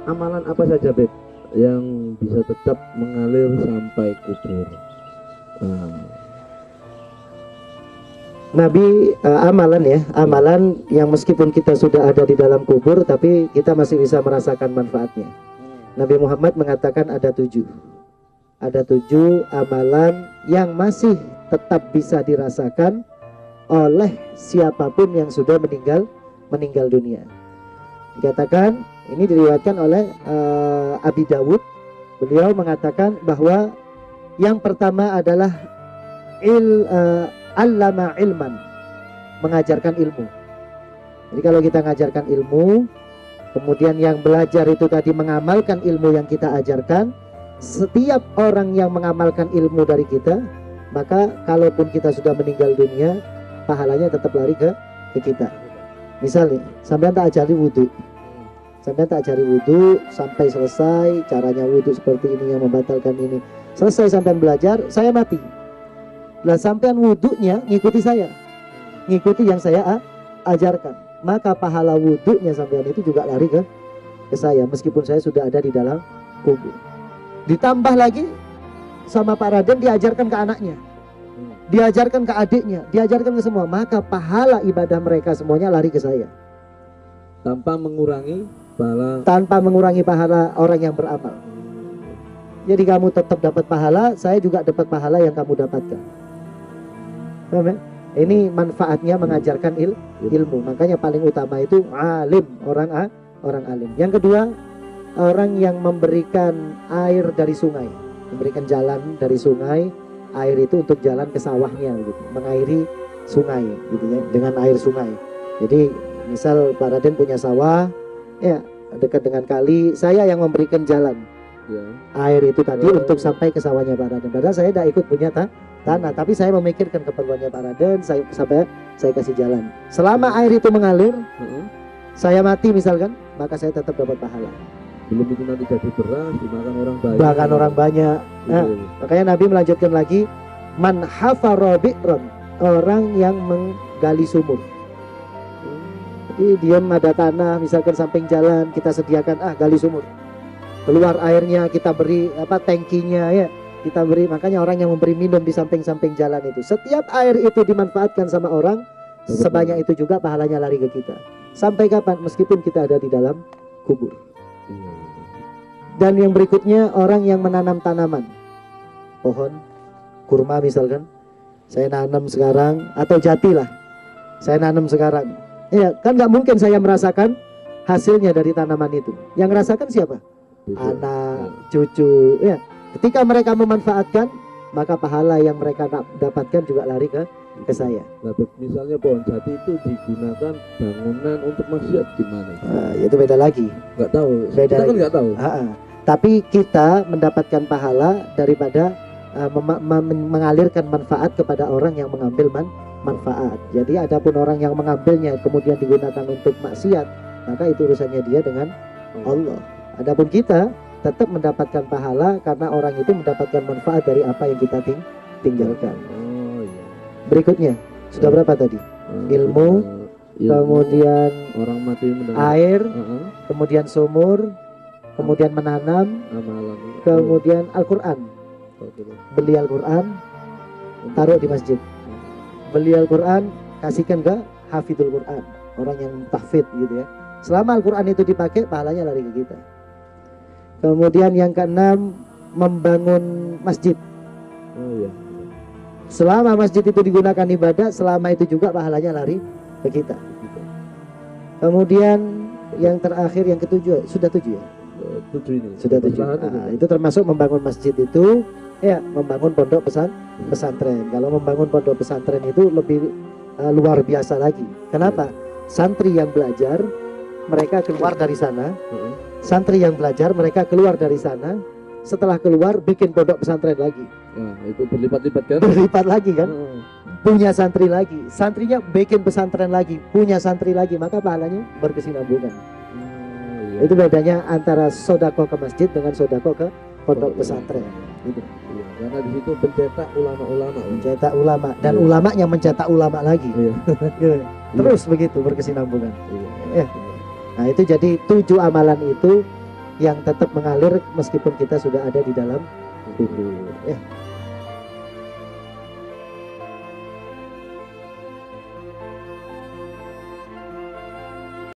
amalan apa saja Beb yang bisa tetap mengalir sampai kubur? Nabi amalan ya, amalan yang meskipun kita sudah ada di dalam kubur tapi kita masih bisa merasakan manfaatnya. Nabi Muhammad mengatakan ada 7 amalan yang masih tetap bisa dirasakan oleh siapapun yang sudah meninggal dunia. Dikatakan, ini diriwayatkan oleh Abi Dawud. Beliau mengatakan bahwa yang pertama adalah allama ilman, mengajarkan ilmu. Jadi kalau kita mengajarkan ilmu, kemudian yang belajar itu tadi mengamalkan ilmu yang kita ajarkan, setiap orang yang mengamalkan ilmu dari kita, maka kalaupun kita sudah meninggal dunia, pahalanya tetap lari ke kita. Misalnya, sampai tak ajari wudhu, sampai selesai caranya wudhu seperti ini yang membatalkan ini, selesai sampai belajar, saya mati. Lah sampean wudhunya ngikuti saya, ngikuti yang saya ajarkan, maka pahala wudhunya sampean itu juga lari ke saya, meskipun saya sudah ada di dalam kubur. Ditambah lagi sama Pak Raden diajarkan ke anaknya, diajarkan ke adiknya, diajarkan ke semua, maka pahala ibadah mereka semuanya lari ke saya, tanpa mengurangi pahala orang yang beramal. Jadi kamu tetap dapat pahala, saya juga dapat pahala yang kamu dapatkan. Ini manfaatnya mengajarkan ilmu. Makanya paling utama itu alim, orang alim. Yang kedua, orang yang memberikan air dari sungai, memberikan jalan dari sungai, air itu untuk jalan ke sawahnya, gitu. Mengairi sungai, gitu ya, dengan air sungai. Jadi misal Pak Raden punya sawah, ya dekat dengan kali, saya yang memberikan jalan. Ya. Air itu tadi untuk sampai ke sawahnya Pak Raden. Padahal saya tidak ikut punya tanah, tapi saya memikirkan keperluannya Pak Raden, saya kasih jalan. Selama air itu mengalir, saya mati misalkan, maka saya tetap dapat pahala. Belum itu nanti jadi beras dimakan orang banyak. Bahkan orang banyak. Nah, makanya Nabi melanjutkan lagi, man hafara bi'ran, orang yang menggali sumur. Jadi diam ada tanah, misalkan samping jalan, kita sediakan gali sumur. Keluar airnya kita beri tangkinya ya, kita beri. Makanya orang yang memberi minum di samping-samping jalan itu, setiap air itu dimanfaatkan sama orang, sebanyak itu juga pahalanya lari ke kita. Sampai kapan? Meskipun kita ada di dalam kubur. Dan yang berikutnya, orang yang menanam tanaman, pohon kurma misalkan, saya nanam sekarang, atau jati lah, saya nanam sekarang. Ya kan nggak mungkin saya merasakan hasilnya dari tanaman itu. Yang merasakan siapa? Anak, cucu, ya. Ketika mereka memanfaatkan, maka pahala yang mereka dapatkan juga lari ke saya. Nah, misalnya pohon jati itu digunakan bangunan untuk maksiat gimana? Itu beda lagi. Nggak tahu. Beda kita lagi. Kan nggak tahu. Tapi kita mendapatkan pahala daripada mengalirkan manfaat kepada orang yang mengambil manfaat. Jadi adapun orang yang mengambilnya kemudian digunakan untuk maksiat, maka itu urusannya dia dengan Allah. Adapun kita tetap mendapatkan pahala karena orang itu mendapatkan manfaat dari apa yang kita tinggalkan. Berikutnya sudah berapa tadi? Ilmu, kemudian orang mati air, kemudian sumur, kemudian menanam, kemudian Al-Quran. Beli Al-Quran, taruh di masjid. Beli Al-Quran, kasihkan ke hafidul Quran, orang yang tahfidz gitu ya. Selama Al-Quran itu dipakai, pahalanya lari ke kita. Kemudian yang keenam, membangun masjid. Selama masjid itu digunakan ibadah, selama itu juga pahalanya lari ke kita. Kemudian yang terakhir, yang ketujuh, sudah 7 ya? 7 ini. Sudah 7. Itu termasuk membangun masjid itu, ya membangun pondok pesantren. Kalau membangun pondok pesantren itu lebih luar biasa lagi. Kenapa? Santri yang belajar, mereka keluar dari sana. Santri yang belajar, mereka keluar dari sana. Setelah keluar, bikin pondok pesantren lagi. Wah, itu berlipat-lipat kan? Berlipat lagi kan? Punya santri lagi. Santrinya bikin pesantren lagi, punya santri lagi. Maka pahalanya berkesinambungan. Itu bedanya antara sodako ke masjid dengan sodako ke pondok pesantren. Gitu. Karena di situ mencetak ulama-ulama. Mencetak ulama. Dan ulamanya mencetak ulama lagi. Terus begitu berkesinambungan. Nah itu jadi 7 amalan itu yang tetap mengalir meskipun kita sudah ada di dalam kubur. ya.